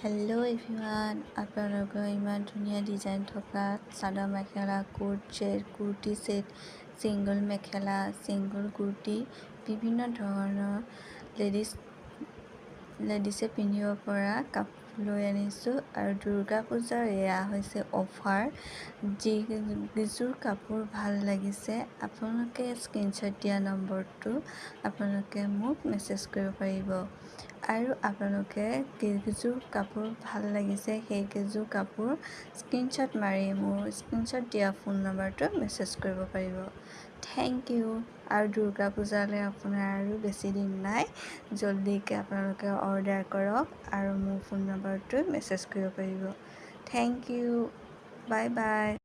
Hello' everyone, আপোনালোকৰ ইমান ধুনীয়া ডিজাইন থকা চাদৰ mekhela, coat set, kurti set, single mekhela, single kurti, বিভিন্ন ধৰণৰ লেডিছে পিন্ধিব পৰা কাপোৰ লৈ আনিছোঁ। আৰু দুৰ্গা পূজাৰ এয়া হৈছে অফাৰ। যিকেইযোৰ কাপোৰ ভাল লাগিছে আপোনালোকে স্ক্ৰীনশ্বট দিয়া নম্বৰটো আপোনালোকে মোক মেছেজ কৰিব পাৰিব। আৰু আপোনালোকে কেইযোৰ কাপোৰ ভাল লাগিছে সেইকেইযোৰ কাপোৰ স্ক্ৰীনশ্বট মাৰি মোৰ স্ক্ৰীনশ্বট দিয়া ফোন নম্বৰটো মেছেজ কৰিব পাৰিব। Thank you. আৰু দুৰ্গা পূজালৈ আপোনাৰ আৰু বেছি দিন নাই, জলদিকৈ আপোনালোকে অৰ্ডাৰ কৰক আৰু মোৰ ফোন নম্বৰটো মেছেজ কৰিব পাৰিব। Thank you, bye by.